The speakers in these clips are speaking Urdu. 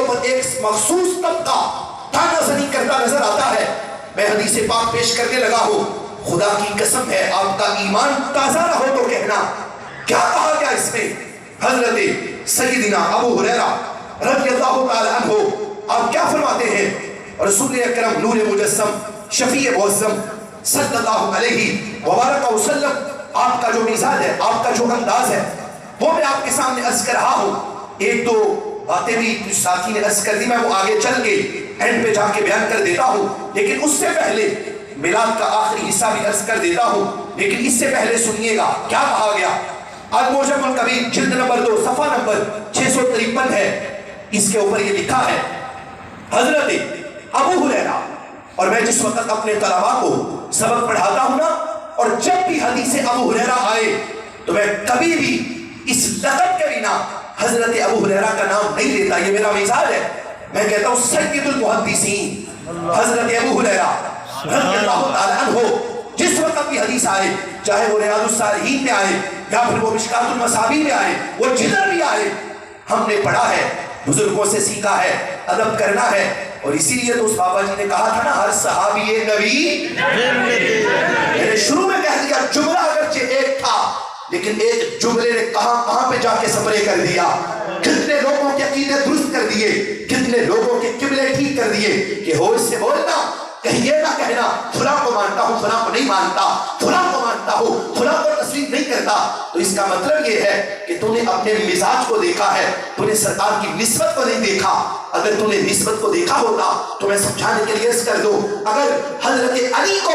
اوپر ایک مخصوص طبقہ تانا زنی کرتا نظر آتا ہے۔ میں حدیث پاک پیش کرنے لگا ہوں، خدا کی قسم ہے آپ کا ایمان تازہ نہ ہو تو کہنا کیا کہا گیا اس میں؟ حضرت سیدنا ابو ہریرہ رضی اللہ تعالی عنہ آپ کیا فرماتے ہیں؟ رسول اکرم نور مجسم شفیع معظم صلی اللہ علیہ وبارک وسلم، آپ کا جو مزاج ہے، آپ کا جو انداز ہے، وہ میں آپ کے سامنے عرض کر رہا ہوں۔ ایک دو باتیں بھی کچھ ساتھی نے عرض کر دی، میں وہ آگے چل کے اینڈ پہ جا کے بیان کر دیتا ہوں، لیکن اس سے پہلے میلاد کا آخری حصہ بھی عرض کر دیتا ہوں، لیکن اس سے پہلے سنیے گا کیا کہا گیا۔ المعجم الکبیر جلد نمبر 2 صفحہ نمبر 653 ہے، اس کے اوپر یہ لکھا ہے حضرت ابو ہریرہ، اور میں جس وقت اپنے طلباء کو سبق پڑھاتا ہوں نا، اور جب بھی حدیث ابو ہریرہ آئے تو میں کبھی بھی اس لقب کے بنا حضرت ابو ہریرہ کا نام نہیں لیتا، یہ میرا مزاج ہے۔ میں کہتا ہوں سید المحدثین حضرت ابو ہریرہ رضی اللہ تعالی عنہ، جس وقت بھی حدیث آئے، چاہے وہ ریاض الصالحین میں آئے یا پھر وہ مشکات المصابیح میں آئے، وہ جدھر بھی آئے، ہم نے پڑھا ہے، بزرگوں سے سیکھا ہے، ادب کرنا ہے، اور اسی لیے تو اس بابا جی نے کہا تھا نا ہر صحابی نبی، میں نے شروع میں کہہ دیا جملہ اگرچہ ایک تھا لیکن ایک جملے نے کہاں پہ جا کے سپرے کر دیا، کتنے لوگوں کے عقیدے درست کر دیے، کتنے لوگوں کے قبلے ٹھیک کر دیے کہ ہوش سے بولنا، کہیں یہ نہ کہنا فلاں کو مانتا ہوں فلاں کو نہیں مانتا، فلاں کو مانتا ہوں فلاں کو تسلیم نہیں کرتا۔ تو اس کا مطلب یہ ہے کہ تو نے اپنے مزاج کو دیکھا ہے، تو نے سرکار کی نسبت کو نہیں دیکھا۔ اگر تو نے نسبت کو دیکھا ہوتا تو میں سمجھانے کے لیے عرض کر دوں، اگر حضرت علی کو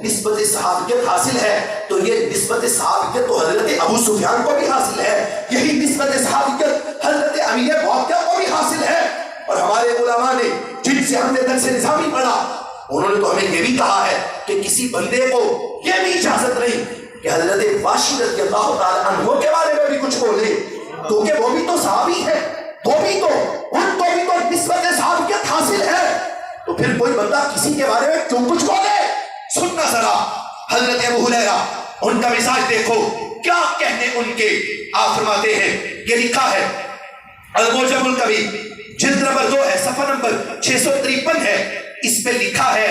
نسبت صحابیت حاصل ہے تو یہ نسبت صحابیت تو حضرت ابو سفیان کو بھی حاصل ہے، یہی نسبت صحابیت حضرت امیر معاویہ کو بھی حاصل ہے۔ اور ہمارے علماء نے جن سے ہم نے درس نظامی پڑھا، انہوں نے تو ہمیں یہ بھی کہا ہے کہ کسی بندے کو یہ بھی اجازت نہیں کہ حضرت واشی رضی اللہ تعالی عنہ کے بارے میں بھی کچھ بولے، کیونکہ وہ بھی تو صحابی ہے، ان کو بھی تو نسبت صحابیت حاصل ہے، تو پھر کوئی بندہ کسی کے بارے میں کیوں کچھ بولے؟ سننا ذرا حضرت ابو ہریرہ، ان کا مزاج دیکھو کیا کہنے ان کے، آپ فرماتے ہیں، یہ لکھا ہے المعجم الکبیر جلد نمبر 2 ہے، صفحہ نمبر 653 ہے، اس پہ لکھا ہے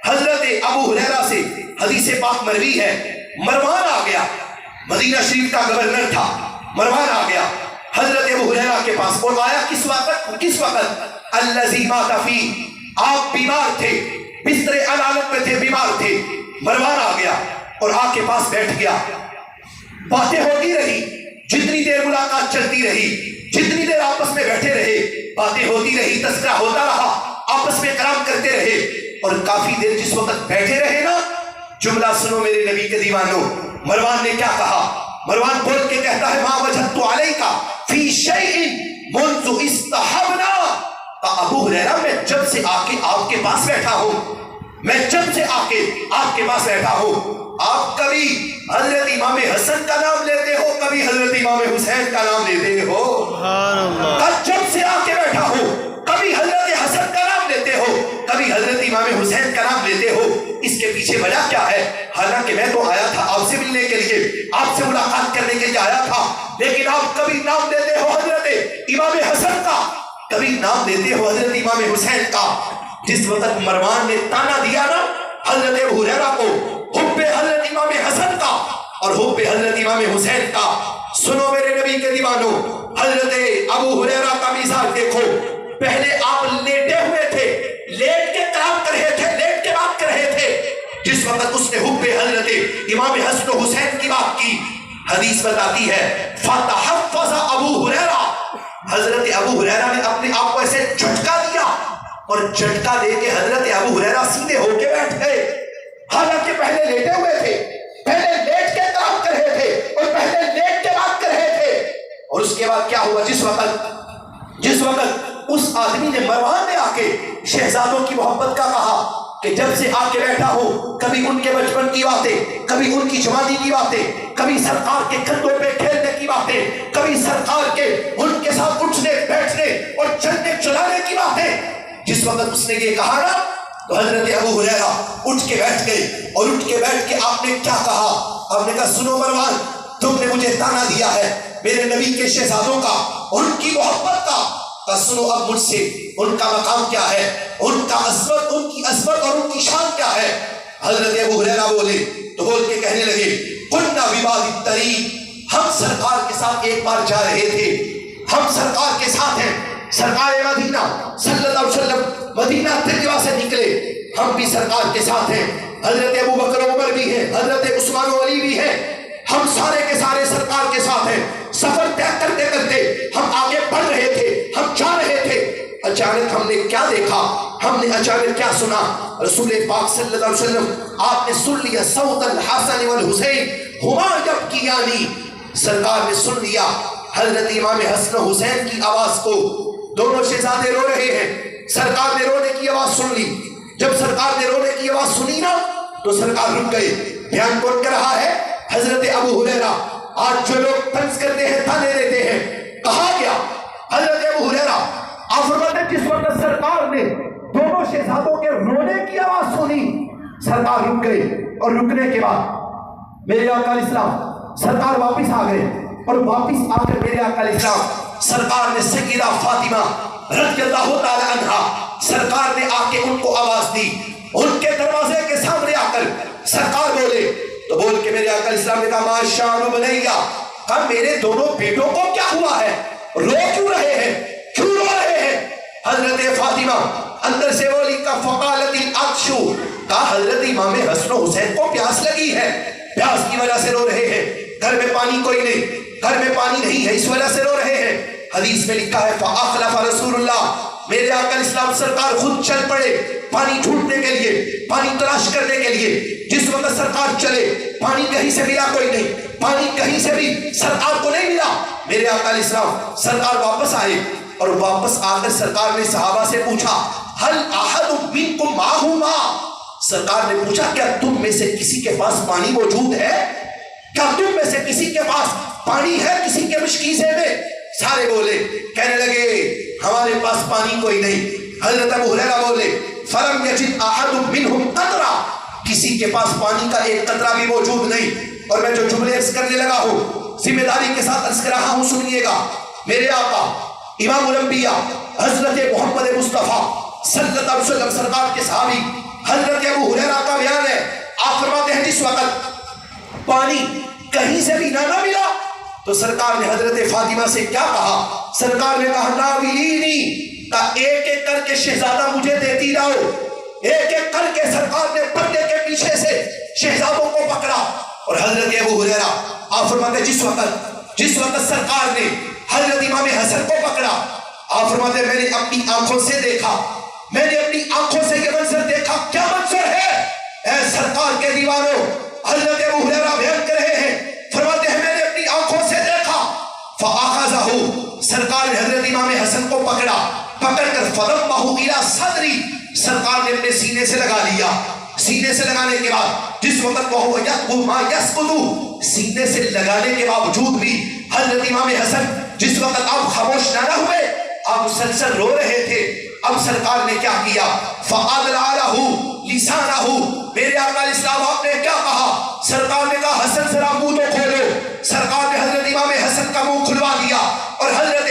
حضرت ابو ہریرہ سے حدیث پاک مروی ہے، مروان آ گیا، مدینہ شریف کا گورنر تھا، مروان آ گیا حضرت ابو ہریرہ کے پاس، اور آیا کس وقت الذی مات فی، آپ بیمار تھے، بستر علالت میں تھے، بیمار تھے، مروان آ گیا اور آ کے پاس بیٹھ گیا، باتیں ہوتی رہی، جتنی دیر ملاقات چلتی رہی، جتنی دیر آپس میں بیٹھے رہے، باتیں ہوتی رہی، تذکرہ ہوتا رہا، آپس میں کلام کرتے رہے، اور کافی دیر جس وقت بیٹھے رہے نا، جملہ سنو میرے نبی کے دیوانوں، مروان نے کیا کہا؟ مروان بول کے کہتا ہے ما وجدت علیک فی شیء منذ استحبنا، ابو ہریرہ میں جب سے آ کے آپ کے پاس بیٹھا ہوں، میں جب سے آ کے آپ کے پاس بیٹھا ہوں، آپ کبھی حضرت امام حسن کا نام لیتے ہو، کبھی حضرت امام حسین کا نام لیتے ہو، جب سے آ کے بیٹھا ہوں کبھی حضرت حسن کا نام لیتے ہو، کبھی حضرت امام حسین کا نام لیتے ہو، اس کے پیچھے وجہ کیا ہے؟ حالانکہ میں تو آیا تھا آپ سے ملنے کے لیے، آپ سے ملاقات کرنے کے لیے آیا تھا، لیکن آپ کبھی نام لیتے ہو حضرت امام حسن کا، کبھی نام لیتے ہو حضرت امام حسین کا۔ جس وقت مروان نے تانا دیا نا حضرت ابو ہریرہ کو، حب حضرت امام حسن کا اور حب حضرت امام حسین کا، سنو میرے نبی کے دیوانوں، حضرت ابو ہریرہ کا مزاج دیکھو، پہلے آپ لیٹے ہوئے تھے، لیٹ کے کلام کر رہے تھے، لیٹ کے بات کر رہے تھے، جس وقت اس نے حب حضرت امام حسن و حسین کی بات کی، حدیث بتاتی ہے فتحفظ ابو ہریرہ، حضرت ابو ہریرہ نے اپنے آپ کو ایسے جھٹکا دیا، اور جھٹکا دے کے حضرت ابو ہریرہ سیدھے ہو کے بیٹھ گئے، حالانکہ پہلے لیٹے ہوئے تھے، پہلے لیٹ کے کلام کر رہے تھے، اور پہلے لیٹ کے بات کر رہے تھے، اور اس کے بعد کیا ہوا؟ جس وقت اس آدمی نے، مروان نے آ کے شہزادوں کی محبت کا کہا کہ جب سے آ کے بیٹھا ہوں، کبھی ان کے بچپن کی باتیں، کبھی ان کی جوانی کی باتیں، کبھی سرکار کے کندھوں پہ کھیلنے کی باتیں، کبھی سرکار کے ان کے ساتھ اٹھنے بیٹھنے اور چلنے چلانے کی باتیں، جس وقت اس نے یہ کہا نا تو حضرت ابو ہریرہ اٹھ کے بیٹھ گئے، اور اٹھ کے بیٹھ کے آپ نے کیا کہا؟ آپ نے کہا سنو مروان، تم نے مجھے تانا دیا ہے میرے نبی کے شہزادوں کا، ان کی محبت کا، سنو اب مجھ سے ان کا مقام کیا ہے، ان کا عظمت، ان کی عظمت اور ان کی شان کیا ہے۔ حضرت ابو ہریرہ بولے تو بول کے کہنے لگے کننا ببعض الطریق، ہم سرکار کے ساتھ ایک بار جا رہے تھے، ہم سرکار کے ساتھ ہیں، سرکار مدینہ صلی اللہ علیہ وسلم مدینہ طیبہ سے نکلے، ہم بھی سرکار کے ساتھ ہیں، حضرت ابو بکر و عمر بھی ہیں، حضرت عثمان و علی بھی ہیں، ہم سارے کے سارے سرکار کے ساتھ ہیں۔ سفر طے کرتے کرتے ہم آگے بڑھ رہے تھے، ہم جا رہے تھے، اچانک ہم نے کیا دیکھا، ہم نے اچانک کیا سنا، رسول پاک صلی اللہ علیہ وسلم آپ نے سن لیا صوت الحسن والحسین ہما یبکیانی، سرکار نے سن لیا حضرت امام حسن و حسین کی آواز کو، دونوں شہزادے رو رہے ہیں، سرکار نے رونے کی آواز سن لی، جب سرکار نے رونے کی آواز سنی نا تو سرکار رک گئے۔ بیان کون کر رہا ہے؟ حضرت ابو ہریرہ۔ آج جو لوگ طنز کرتے ہیں، تانے دیتے ہیں، کہا گیا حضرت ابو ہریرہ آپ فرماتے ہیں جس وقت سرکار نے دونوں شہزادوں کے رونے کی آواز سنی، سرکار رک گئے، اور رکنے کے بعد میرے آقا علیہ السلام سرکار واپس آ گئے، اور واپس آ کر میرے آقا علیہ السلام سرکار نے سیدہ فاطمہ رضی اللہ تعالی عنہا سرکار نے آ کے ان کو آواز دی، ان کے دروازے کے سامنے آ کر سرکار بولے تو بول کے میرے آقا علیہ السلام نے کہا ما شان بنیا، کہا میرے دونوں بیٹوں کو کیا ہوا ہے، رو کیوں رہے ہیں، کیوں رو رہے ہیں؟ حضرت فاطمہ اندر سے بولی کا فقالت العطشو، کہا حضرت امام حسن و حسین کو پیاس لگی ہے، پیاس کی وجہ سے رو رہے ہیں، گھر میں پانی کوئی نہیں، گھر میں پانی نہیں ہے، اس وجہ سے رو رہے ہیں۔ حدیث میں لکھا ہے فاخلف رسول اللہ، میرے آقا علیہ السلام سرکار خود چل پڑے پانی ڈھونڈنے کے لیے، پانی تلاش کرنے کے لیے۔ جس وقت سرکار چلے پانی کہیں سے ملا کوئی نہیں، پانی کہیں سے بھی سرکار کو نہیں ملا، میرے آقا علیہ السلام سرکار واپس آئے، اور واپس آ کر سرکار نے صحابہ سے پوچھا ہل احد منکم معہ ماء، سرکار نے پوچھا کیا تم میں سے کسی کے پاس پانی موجود ہے، کیا تم میں سے کسی کے پاس پانی ہے کسی کے مشکیزے میں؟ سارے بولے، کہنے لگے ہمارے پاس پانی کوئی نہیں۔ حضرت ابو ہریرہ بولے فلم یجد احد منہم قطرہ، کسی کے پاس پانی کا ایک قطرہ بھی موجود نہیں۔ اور میں جو جملے عرض کرنے لگا ہوں ذمہ داری کے ساتھ عرض کر رہا ہوں، سنیے گا۔ میرے آقا امام الانبیاء حضرت محمد مصطفیٰ صلی اللہ علیہ وسلم سرکار کے صحابی حضرت ابو ہریرہ کا بیان ہے، آپ فرماتے ہیں جس وقت پانی کہیں سے بھی نہ ملا تو سرکار نے حضرت فاطمہ سے کیا کہا؟ سرکار نے کہا ناولینی، کا ایک ایک کر کے شہزادہ مجھے دیتی جاؤ، ایک ایک کر کے سرکار نے پردے کے پیچھے سے شہزادوں کو پکڑا۔ اور حضرت ابو ہریرہ آپ فرماتے ہیں جس وقت سرکار نے حضرت امام حسن کو پکڑا، آپ فرماتے ہیں میں نے اپنی آنکھوں سے دیکھا، میں نے اپنی آنکھوں سے یہ منظر دیکھا، کیا منظر ہے اے سرکار کے دیوانوں؟ حضرت ابو ہریرہ بیان کر رہے ہیں، فرماتے ہیں میں نے اپنی آنکھوں سے دیکھا، فاخذہ، سرکار نے حضرت امام حسن کو پکڑا، پکڑ کر فضمہ الی صدری، سرکار نے اپنے سینے سے لگا لیا۔ سینے سے لگانے کے بعد جس وقت وہ یتبو ما یسقطو، سینے سے لگانے کے باوجود بھی حضرت امام حسن جس وقت آپ خاموش نہ ہوئے، آپ مسلسل رو رہے تھے۔ اب سرکار نے کیا کیا؟ فَأَدْلَعَ لَهُ لِسَانَهُ، میرے آقا علیہ السلام آپ نے کیا کہا؟ سرکار نے کہا حسن ذرا منہ تو کھولو۔ سرکار نے حضرت امام حسن کا منہ کھلوا دیا، اور حضرت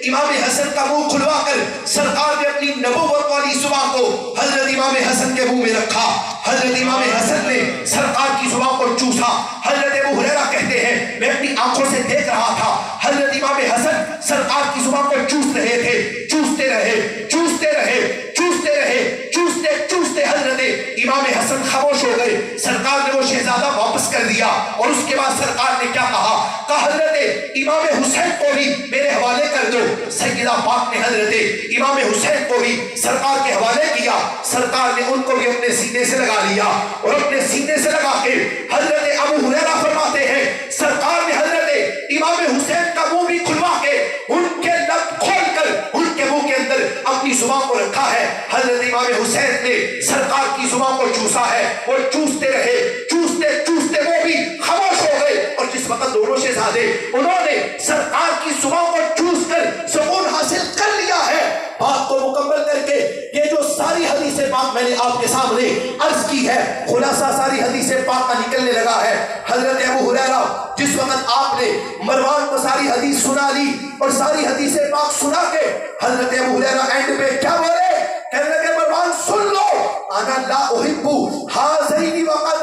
امام حسن کا منہ کھلوا کر سرکار نے اپنی نبوت والی زبان کو حضرت امام حسن کے منہ میں رکھا۔ حضرت امام حسن نے سرکار کی زبان کو چوسا۔ حضرت ابو ہریرہ کہتے ہیں میں اپنی آنکھوں سے دیکھ رہا تھا، حضرت امام حسن سرکار کی زبان کو چوس رہے تھے، چوستے رہے، چوستے رہے، چوستے رہے، چوستے چوستے حضرت امام حسن خاموش ہو گئے۔ سرکار نے وہ شہزادہ واپس کر دیا، اور اس کے بعد سرکار نے کیا کہا؟ کہا حضرت امام حسین کو بھی میرے حوالے کر دو۔ سیدہ پاک نے حضرت امام حسین کو بھی سرکار کے حوالے کیا۔ سرکار نے ان کو بھی اپنے سینے سے لگا لیا، اور اپنے سینے سے لگا کے حضرت ابو ہریرہ فرماتے ہیں سرکار نے حضرت امام حسین کا منہ بھی کھلوا کے ان کے لب کھول کر ان کے منہ کے اندر اپنی زبان کو رکھا ہے۔ حضرت امام حسین نے سرکار کی زبان کو چوسا ہے، وہ چوستے رہے، چوستے چوستے وہ بھی خاموش ہو گئے۔ اور جس وقت دونوں شہزادے انہوں نے سرکار کی زبان کو چوس کر سکون حاصل کر لیا ہے، بات کو مکمل کر کے یہ جو ساری حدیث بات میں نے آپ کے سامنے عرض کی کی ہے. خلاصہ ساری حدیث پاک کا نکلنے لگا ہے. حضرت ابو ہریرہ جس وقت آپ نے مروان کو ساری حدیث سنا لی اور ساری حدیث پاک سنا کے حضرت ابو ہریرہ اینڈ پہ کیا بولے؟ کہنے لگے مروان سن لو، انا لا احب ہذین وقد